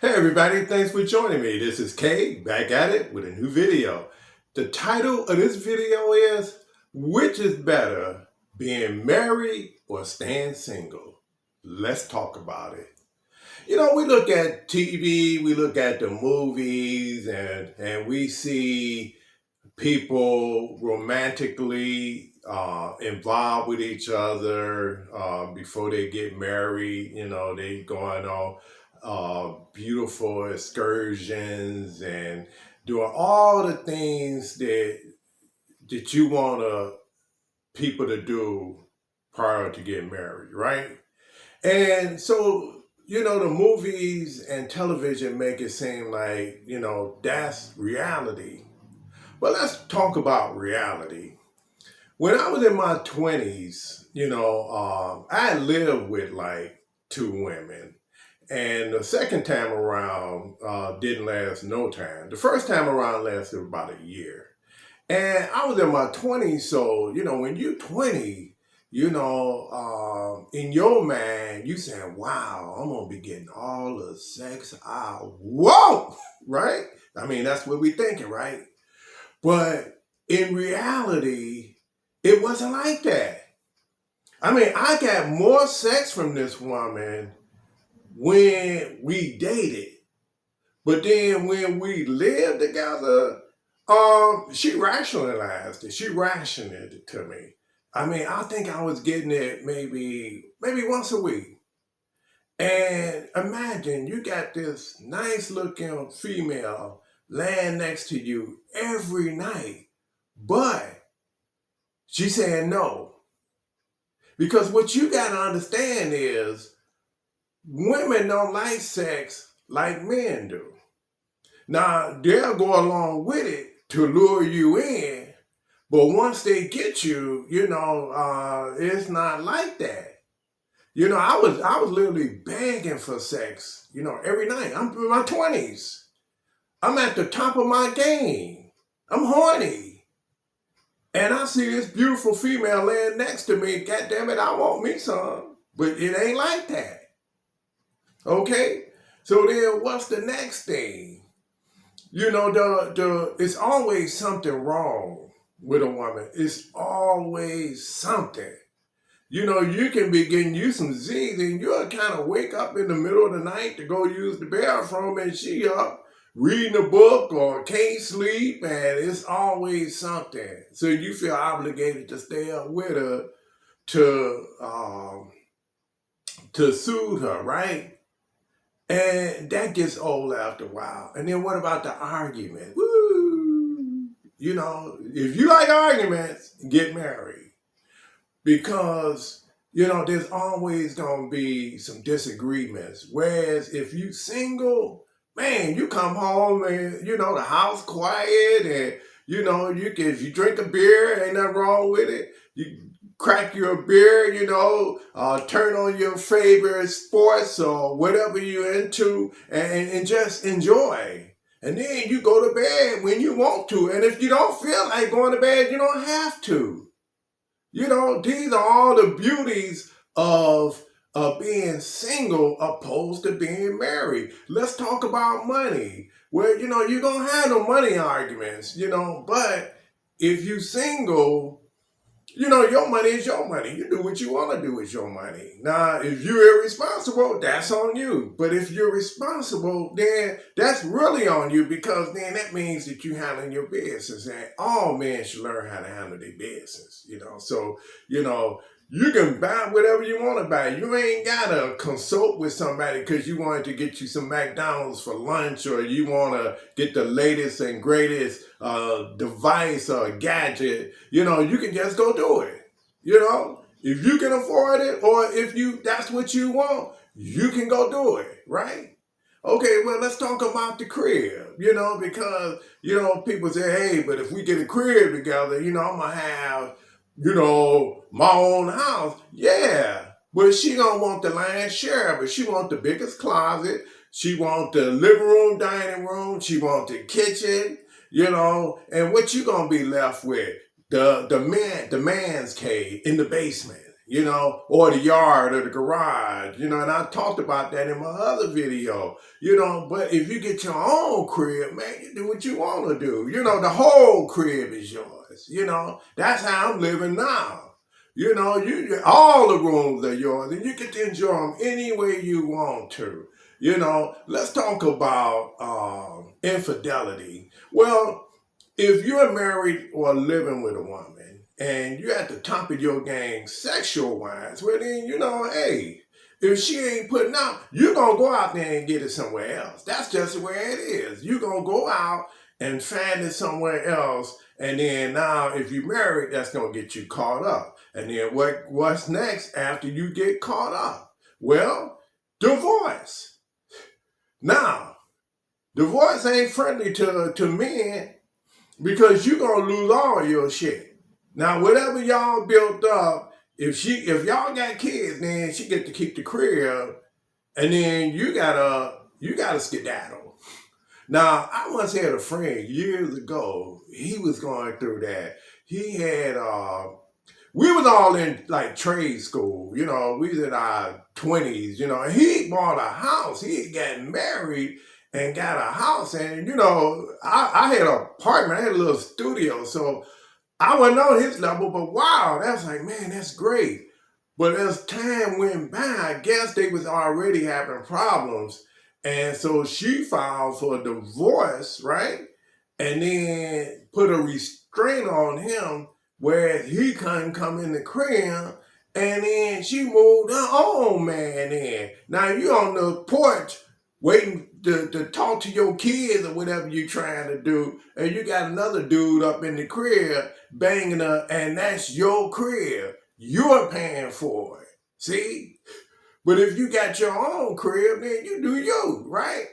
Hey everybody, thanks for joining me. This is Kay, back at it with a new video. The title of this video is, which is better, being married or staying single? Let's talk about it. We look at TV, we look at the movies, and we see people romantically involved with each other before they get married. They going on beautiful excursions and doing all the things that you want people to do prior to getting married, right? And so, the movies and television make it seem like, that's reality. But let's talk about reality. When I was in my 20s, I lived with like two women. And the second time around didn't last no time. The first time around lasted about a year. And I was in my 20s, so, when you're 20, in your mind, you saying, wow, I'm going to be getting all the sex I want, right? I mean, that's what we thinking, right? But in reality, it wasn't like that. I mean, I got more sex from this woman when we dated. But then when we lived together, she rationalized it. She rationed it to me. I mean, I think I was getting it maybe once a week. And imagine you got this nice looking female laying next to you every night, but she's saying no. Because what you got to understand is women don't like sex like men do. Now, they'll go along with it to lure you in, but once they get you, it's not like that. I was literally begging for sex, every night. I'm in my 20s. I'm at the top of my game. I'm horny. And I see this beautiful female laying next to me. God damn it, I want me some. But it ain't like that. Okay? So then what's the next thing? It's always something wrong with a woman. It's always something. You can be getting you some Z's and you'll kind of wake up in the middle of the night to go use the bathroom and she up reading a book or can't sleep, and it's always something. So you feel obligated to stay up with her to soothe her, right? And that gets old after a while. And then what about the argument? Woo! If you like arguments, get married. Because, there's always going to be some disagreements. Whereas if you single, man, you come home and, the house quiet and, if you drink a beer, ain't nothing wrong with it. You crack your beer, turn on your favorite sports or whatever you're into and just enjoy. And then you go to bed when you want to. And if you don't feel like going to bed, you don't have to. These are all the beauties of being single opposed to being married. Let's talk about money. Well, you're going to have no money arguments, but if you single, your money is your money. You do what you want to do with your money. Now, if you're irresponsible, that's on you. But if you're responsible, then that's really on you, because then that means that you're handling your business. And all men should learn how to handle their business, So, you can buy whatever you want to buy. You ain't got to consult with somebody because you wanted to get you some McDonald's for lunch, or you want to get the latest and greatest device or gadget. You can just go do it. If you can afford it, or if that's what you want, you can go do it, right? Okay, well, let's talk about the crib, because, people say, hey, but if we get a crib together, I'm going to have, my own house. Yeah, but she don't want the lion's share, but she want the biggest closet. She want the living room, dining room. She want the kitchen, and what you going to be left with? The man's cave in the basement. or the yard or the garage, and I talked about that in my other video, but if you get your own crib, man, you do what you want to do. The whole crib is yours. That's how I'm living now. All the rooms are yours, and you get to enjoy them any way you want to. Let's talk about infidelity. Well, if you're married or living with a woman and you're at the top of your game sexual wise, well then, hey, if she ain't putting out, you're going to go out there and get it somewhere else. That's just the way it is. You're going to go out and find it somewhere else. And then now, if you're married, that's going to get you caught up. And then what's next after you get caught up? Well, divorce. Now, divorce ain't friendly to men because you're going to lose all your shit. Now, whatever y'all built up, if y'all got kids, then she get to keep the crib, and then you gotta skedaddle. Now, I once had a friend years ago. He was going through that. He had we was all in like trade school, we was in our 20s, and he bought a house. He had gotten married and got a house, and I had an apartment, I had a little studio, so I wasn't on his level, but wow, that's like, man, that's great. But as time went by, I guess they was already having problems, and so she filed for a divorce, right? And then put a restraint on him where he couldn't come in the crib, and then she moved her own man in. Now you on the porch waiting to talk to your kids or whatever you're trying to do, and you got another dude up in the crib banging her, and that's your crib. You're paying for it. See? But if you got your own crib, then you do you, right?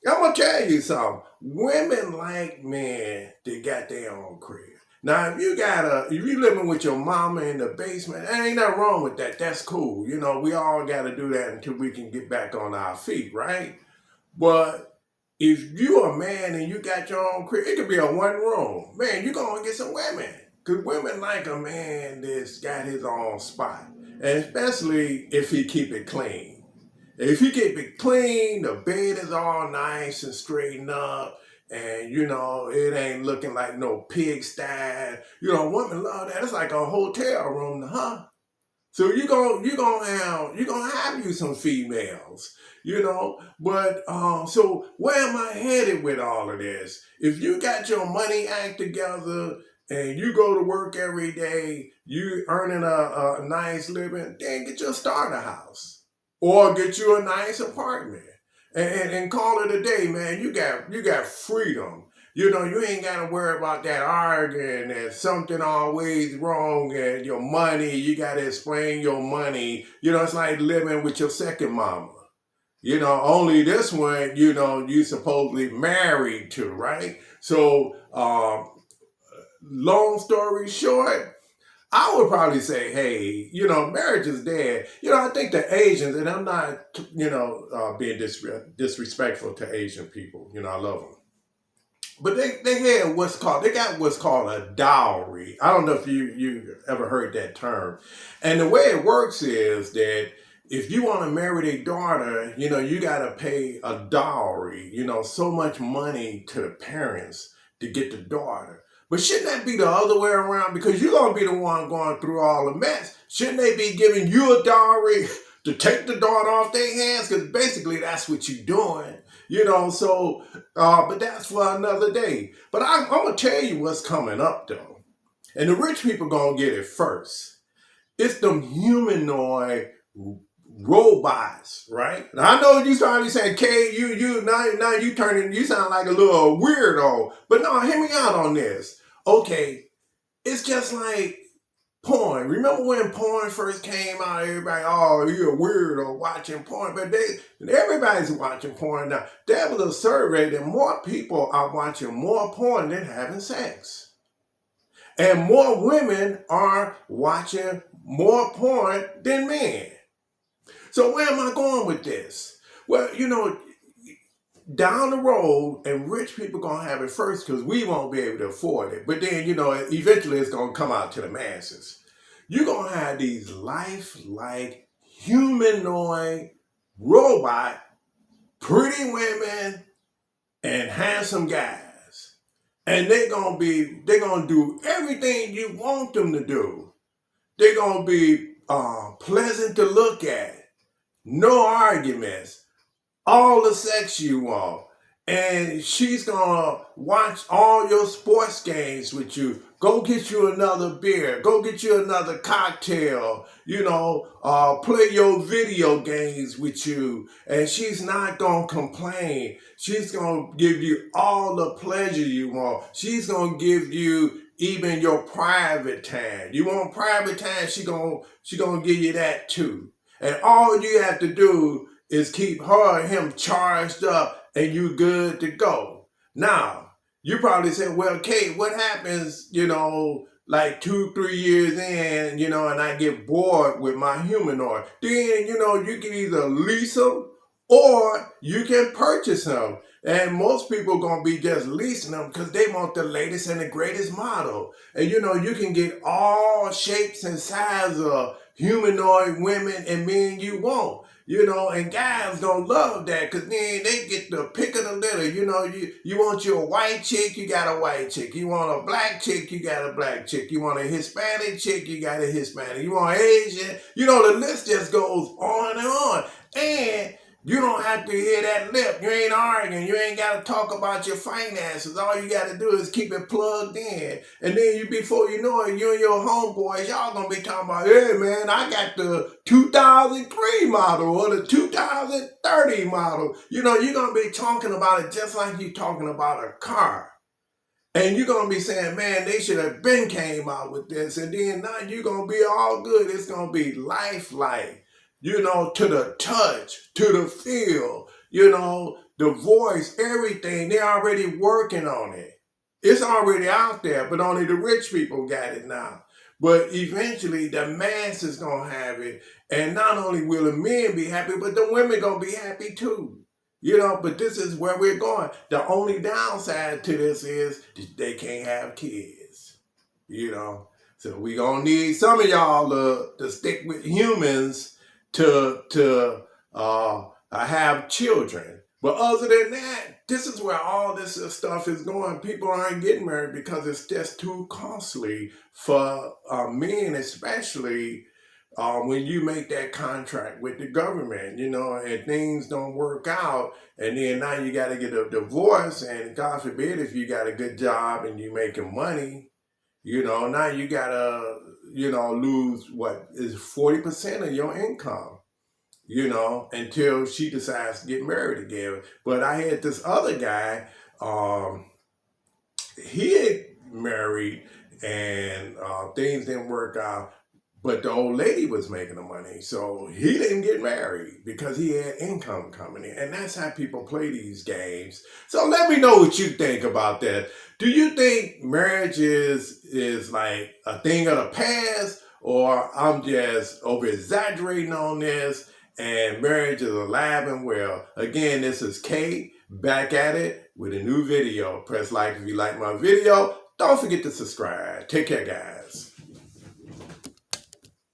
I'm gonna tell you something. Women like men that got their own crib. Now, if you living with your mama in the basement, there ain't nothing wrong with that. That's cool. We all got to do that until we can get back on our feet, right? But if you a man and you got your own crib, it could be a one room. Man, you're going to get some women. Because women like a man that's got his own spot. And especially if he keep it clean. If he keep it clean, the bed is all nice and straightened up. And, it ain't looking like no pigsty. Women love that. It's like a hotel room, huh? So you're gonna have you some females, But so where am I headed with all of this? If you got your money act together and you go to work every day, you earning a nice living, then get your starter house or get you a nice apartment and call it a day, man. You got freedom. You ain't got to worry about that arguing and something always wrong and your money. You got to explain your money. It's like living with your second mama. Only this one, you supposedly married to, right? So, long story short, I would probably say, hey, marriage is dead. I think the Asians, and I'm not, being disrespectful to Asian people. I love them. But they got what's called a dowry. I don't know if you ever heard that term. And the way it works is that if you want to marry their daughter, you got to pay a dowry, so much money to the parents to get the daughter. But shouldn't that be the other way around? Because you're going to be the one going through all the mess. Shouldn't they be giving you a dowry to take the daughter off their hands? Because basically that's what you're doing. But that's for another day. But I'm going to tell you what's coming up, though. And the rich people going to get it first. It's them humanoid robots, right? Now, I know you probably saying, Kay, now you sound like a little weirdo. But no, hear me out on this. Okay, it's just like porn. Remember when porn first came out? Everybody, oh, you're a weirdo watching porn. But everybody's watching porn now. There was a survey that more people are watching more porn than having sex. And more women are watching more porn than men. So where am I going with this? Well, down the road, and rich people going to have it first because we won't be able to afford it. But then, eventually it's going to come out to the masses. you're going to have these lifelike humanoid robot, pretty women and handsome guys. And they're going to do everything you want them to do. They're going to be pleasant to look at. No arguments. All the sex you want. And she's gonna watch all your sports games with you. Go get you another beer. Go get you another cocktail. Play your video games with you. And she's not gonna complain. She's gonna give you all the pleasure you want. She's gonna give you even your private time. You want private time? She gonna give you that too. And all you have to do is keep her and him charged up and you good to go. Now, you probably say, well, Kate, what happens, like 2-3 years in, and I get bored with my humanoid? Then, you can either lease them or you can purchase them. And most people going to be just leasing them because they want the latest and the greatest model. And, you can get all shapes and sizes of humanoid women and men you want. And guys gonna love that because then they get the pick of the litter. You want your white chick, you got a white chick. You want a black chick, you got a black chick. You want a Hispanic chick, you got a Hispanic. You want Asian, the list just goes on and on. And you don't have to hear that lip. You ain't arguing. You ain't got to talk about your finances. All you got to do is keep it plugged in. And then before you know it, you and your homeboys, y'all going to be talking about, hey, man, I got the 2003 model or the 2030 model. You're going to be talking about it just like you're talking about a car. And you're going to be saying, man, they should have been came out with this. And then now you're going to be all good. It's going to be lifelike. To the touch, to the feel, the voice, everything. They're already working on it. It's already out there, but only the rich people got it now. But eventually, the mass is going to have it. And not only will the men be happy, but the women going to be happy too. But this is where we're going. The only downside to this is they can't have kids. So we're going to need some of y'all to stick with humans to have children. But other than that, this is where all this stuff is going. People aren't getting married because it's just too costly for men, especially when you make that contract with the government, and things don't work out. And then now you got to get a divorce. And God forbid if you got a good job and you making money, now you got to lose what is 40% of your income, until she decides to get married again. But I had this other guy, he had married and things didn't work out, but the old lady was making the money. So he didn't get married because he had income coming in. And that's how people play these games. So let me know what you think about that. Do you think marriage is like a thing of the past, or I'm just over exaggerating on this and marriage is alive and well? Again, this is Kate back at it with a new video. Press like if you like my video. Don't forget to subscribe. Take care, guys.